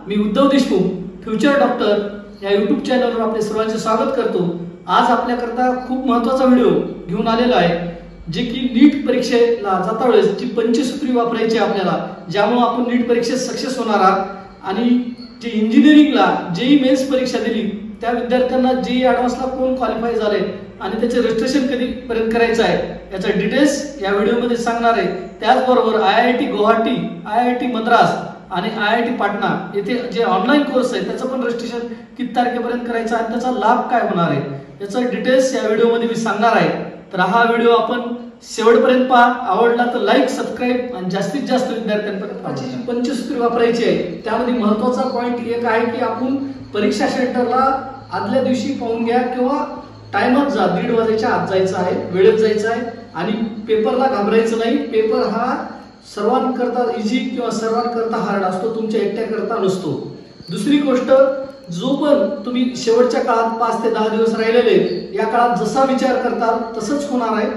मी Uddhav Deshmukh future doctor या YouTube चॅनलवर आपले सर्वांचे स्वागत करतो। आज आपल्याकरता खूप महत्त्वाचा व्हिडिओ घेऊन आलेला आहे, जे की नीट परीक्षेला जाता वेळेस जी पंचसूत्री वापरायची आपल्याला, ज्यामुळे आपण नीट परीक्षेत सक्सेस होणार आहात। आणि जे इंजिनिअरिंगला जेई मेन्स परीक्षा दिली त्या विद्यार्थ्यांना जेई ॲडव्हान्सला कोण क्वालिफाय झाले आणि त्याचे रजिस्ट्रेशन कधी पर्यंत करायचं आहे याचा डिटेल्स या व्हिडिओमध्ये सांगणार आहे। त्याचबरोबर IIT गुवाहाटी, IIT मद्रास आणि IIT पाटणा येथे जे ऑनलाईन कोर्स आहे त्याचं पण रजिस्ट्रेशन किती तारखेपर्यंत करायचं आहे, त्याचा लाभ काय होणार आहे याचा डिटेल्स या व्हिडिओमध्ये मी सांगणार आहे। तर हा व्हिडिओ आपण शेवटपर्यंत पहा। आवडला तर लाईक, सबस्क्राईब आणि जास्तीत जास्त विद्यार्थ्यांपर्यंत पंचसूत्री वापरायची आहे। त्यामध्ये महत्त्वाचा पॉइंट एक आहे की आपण परीक्षा सेंटरला आदल्या दिवशी पाहून घ्या किंवा टाइमात जा, 1:30 वाजायच्या आत जायचं आहे, वेळेत जायचं आहे आणि पेपरला घाबरायचं नाही। पेपर हा सर्वांकरता इझी किंवा सर्वांकरता हार्ड असतो, तुमच्या एकट्याकरता नसतो। दुसरी गोष्ट, जो पण तुम्ही शेवटच्या काळात 5 ते 10 दिवस राहिलेले या काळात जसा विचार करताल तसंच होणार आहे।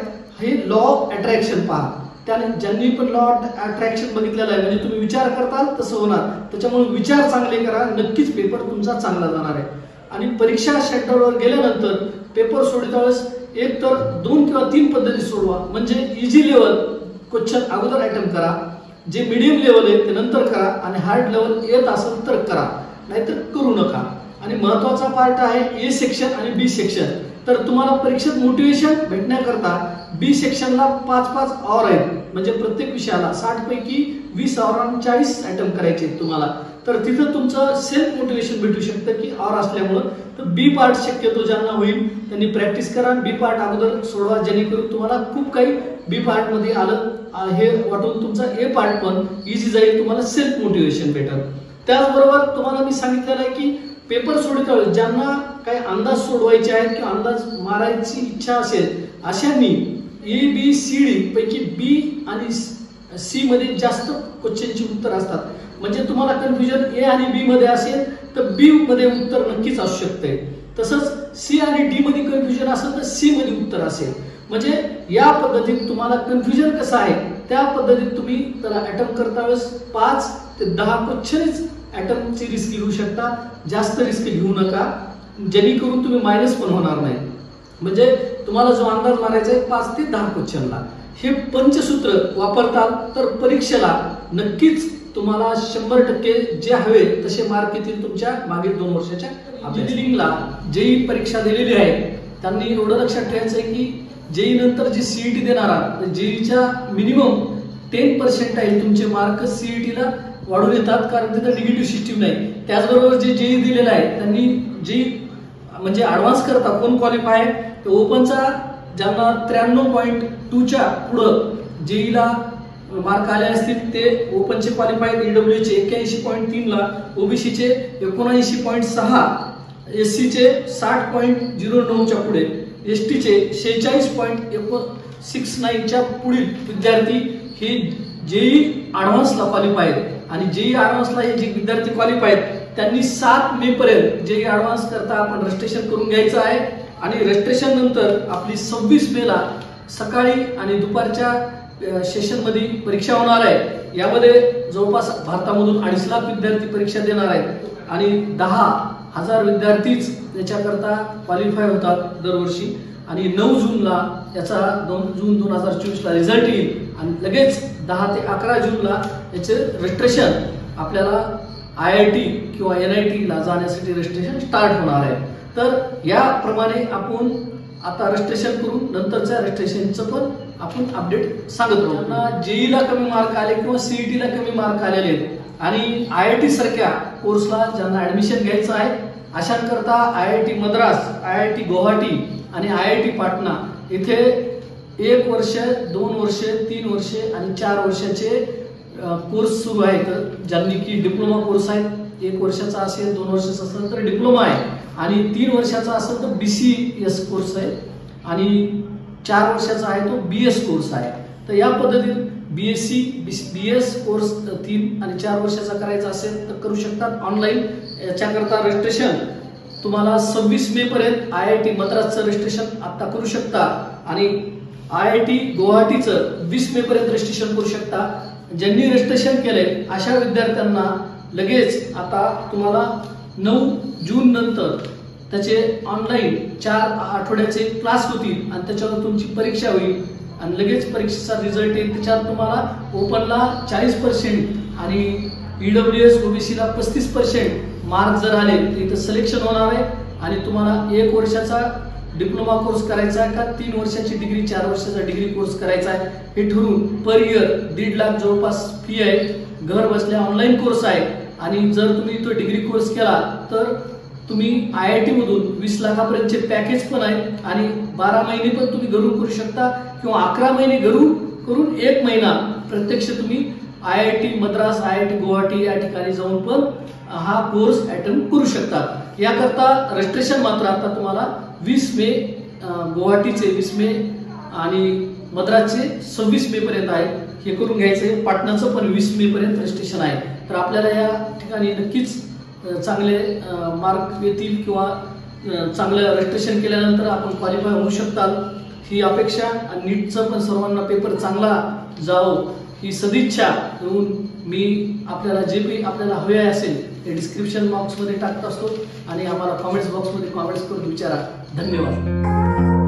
हे लॉ ऑफ अट्रॅक्शन पहा, त्याने ज्यांनी पण लॉ ऑफ अट्रॅक्शन बघितलेला आहे, म्हणजे तुम्ही विचार करताल तसं होणार। त्याच्यामुळे विचार चांगले करा, नक्कीच पेपर तुमचा चांगला जाणार आहे। आणि परीक्षा सेंटरवर गेल्यानंतर पेपर सोडवता वेळेस एक तर 2 किंवा 3 पद्धती सोडवा। म्हणजे इझी लेवल क्वेश्चन अगोदर अटेम्प्ट करा, जे मीडियम लेवल आहे ते नंतर करा आणि हार्ड लेवल येत असेल तर करा, नाहीतर करू नका। आणि महत्त्वाचा पार्ट आहे ए सेक्शन आणि बी सेक्शन। तर तुम्हाला परीक्षेत मोटिवेशन भेटण्याकरता बी सेक्शनला 5-5 आवर आहेत, म्हणजे प्रत्येक विषयाला 60 पैकी 20 आवर आणि 40 अटेम्प्ट करायचे तुम्हाला। तर तिथं तुमचं सेल्फ मोटिवेशन भेटू शकतं की आवर असल्यामुळं। तर बी पार्ट शक्यतो ज्यांना होईल त्यांनी प्रॅक्टिस करा, बी पार्ट अगोदर सोडवा, जेणेकरून तुम्हाला खूप काही बी पार्ट मध्ये आलं हे वाटून तुमचा ए पार्ट पण इझी जाईल, तुम्हाला सेल्फ मोटिवेशन भेटेल। त्याचबरोबर तुम्हाला मी सांगितलेलं आहे की पेपर सोडवता वेळेस ज्यांना काही अंदाज सोडवायचे आहेत किंवा अंदाज मारायची इच्छा असेल अशांनी ABCD पैकी बी आणि सी मध्ये जास्त क्वेश्चनची उत्तर असतात। म्हणजे तुम्हाला कन्फ्युजन ए आणि बी मध्ये असेल तर बी मध्ये उत्तर नक्कीच असू शकते, तसंच सी आणि डी मध्ये कन्फ्युजन असेल तर सी मध्ये उत्तर असेल। म्हणजे या पद्धतीत तुम्हाला कन्फ्युजन कसं आहे त्या पद्धतीत तुम्ही त्याला अटेम्प्ट करता वेळेस 5 ते 10 क्वेश्चनच अटेम्प्टची रिस्क घेऊ शकता, जास्त रिस्क घेऊ नका, जेणेकरून तुम्ही मायनस पण होणार नाही। म्हणजे तुम्हाला जो अंदाज मारायचा आहे 5 ते 10 क्वेश्चनला हे पंचसूत्र वापरताल तर परीक्षेला नक्कीच तुम्हाला 100% जे हवे तसे मार्क येतील तुमच्या मागील 2 वर्षाच्या इंजिनिअरिंगला जेई परीक्षा दिलेली आहे त्यांनी एवढं लक्षात ठेवायचं आहे की जेई नंतर जे CET देणार आहात, जेईच्या मिनिमम 10% तुमचे मार्क CET ला वाढून येतात, कारण तिथं निगेटिव्ह सिस्टीम नाही। त्याचबरोबर जे जेई दिलेलं आहे त्यांनी जेई म्हणजे ॲडव्हान्स करता कोण क्वालिफाय आहे तर ओपनचा ज्यांना 93.2च्या पुढं जेईला मार्क आले असतील ते ओपनचे क्वालिफाय, EWचे 81.3 ला, ओबीसीचे 79.6, SCचे 60.09च्या पुढे, STचे 46.69 च्या पुढील विद्यार्थी हे जेई ॲडव्हान्सला क्वालिफाय आहेत। आणि जेई ॲडव्हान्सला हे जे विद्यार्थी क्वालिफाय आहेत त्यांनी 7 मे पर्यंत जेई ॲडव्हान्स करता आपण रजिस्ट्रेशन करून घ्यायचं आहे। आणि रजिस्ट्रेशन नंतर आपली 26 मेला सकाळी आणि दुपारच्या सेशन मध्ये परीक्षा होणार आहे। यामध्ये जवळपास भारतामधून 2.5 लाख विद्यार्थी परीक्षा देणार आहेत आणि 10,000 विद्यार्थीच याच्याकरता क्वालिफाय होतात दरवर्षी। आणि 9 जूनला याचा 2 जून 2024 ला रिझल्ट येईल आणि लगेच 10 ते 11 जूनला याचे रजिस्ट्रेशन आपल्याला IIT किंवा NIT ला जाण्यासाठी रजिस्ट्रेशन स्टार्ट होणार आहे। तर याप्रमाणे आपण आता रजिस्ट्रेशन करून नंतरच्या रजिस्ट्रेशनचं पण आपण अपडेट सांगत राहू। ज्यांना जेईला कमी मार्क आले किंवा CET ला कमी मार्क आलेले आहेत आणि IIT सारख्या कोर्सला ज्यांना ऍडमिशन घ्यायचं आहे अशांकरता IIT मद्रास, IIT गुवाहाटी आणि IIT पाटणा इथे 1 वर्ष, 2 वर्ष, 3 वर्ष आणि 4 वर्षाचे कोर्स सुरू आहेत। ज्यांनी की डिप्लोमा कोर्स आहेत, 1 वर्षाचा असेल, 2 वर्षाचा असेल तर डिप्लोमा आहे आणि 3 वर्षाचा असेल तर BCS कोर्स आहे आणि 4 वर्षाचा आहे तो BS कोर्स आहे। तर या पद्धतीत BSc, BS कोर्स 3 आणि 4 वर्षाचा करायचा असेल तर करू शकतात ऑनलाईन। याच्याकरता रजिस्ट्रेशन तुम्हाला 26 मे पर्यंत IIT मद्रासचं रजिस्ट्रेशन आता करू शकता आणि IIT गुवाहाटीचं 20 मे पर्यंत रजिस्ट्रेशन करू शकता। ज्यांनी रजिस्ट्रेशन केलंय अशा विद्यार्थ्यांना लगेच आता तुम्हाला 9 जून नंतर त्याचे ऑनलाईन 4 आठवड्याचे क्लास होतील आणि त्याच्यावर तुमची परीक्षा होईल आणि लगेच परीक्षेचा रिझल्ट येईल. त्याच्यात तुम्हाला ओपनला 40% आणि EWS OBCला 35% मार्क जर आले तर इथं सिलेक्शन होणार आहे आणि तुम्हाला 1 वर्षाचा डिप्लोमा कोर्स करायचा आहे का 3 वर्षाची डिग्री 4 वर्षाचा डिग्री कोर्स करायचा आहे हे ठरवून पर इयर 1.5 लाख जवळपास फी आहे. घर बसल्या ऑनलाईन कोर्स आहे आणि जर तुम्ही तो डिग्री कोर्स केला तर तुम्ही IIT मधून 20 लाखापर्यंतचे पॅकेज पण आहे आणि 12 महिने पण तुम्ही घरून करू शकता किंवा 11 महिने घरून करून 1 महिना प्रत्यक्ष तुम्ही IIT मद्रास IIT गुवाहाटी या ठिकाणी जाऊन पण हा कोर्स अटेम्प्ट करू शकता. याकरता रजिस्ट्रेशन मात्र आता तुम्हाला 20 मे गुवाहाटीचे 20 मे आणि मद्रासचे 26 मे पर्यंत आहे. हे करून घ्यायचे. पाटणाचं पण 20 मे पर्यंत रजिस्ट्रेशन आहे. तर आपल्याला या ठिकाणी नक्कीच चांगले मार्क येतील किंवा चांगलं रजिस्ट्रेशन केल्यानंतर आपण क्वालिफाय होऊ शकताल ही अपेक्षा आणि नीटचं पण सर्वांना पेपर चांगला जावो ही सदिच्छा घेऊन मी आपल्याला जे काही आपल्याला हवे असेल ते डिस्क्रिप्शन बॉक्समध्ये टाकत असतो आणि आम्हाला कॉमेंट्स बॉक्समध्ये कॉमेंट्स करून विचारा. धन्यवाद.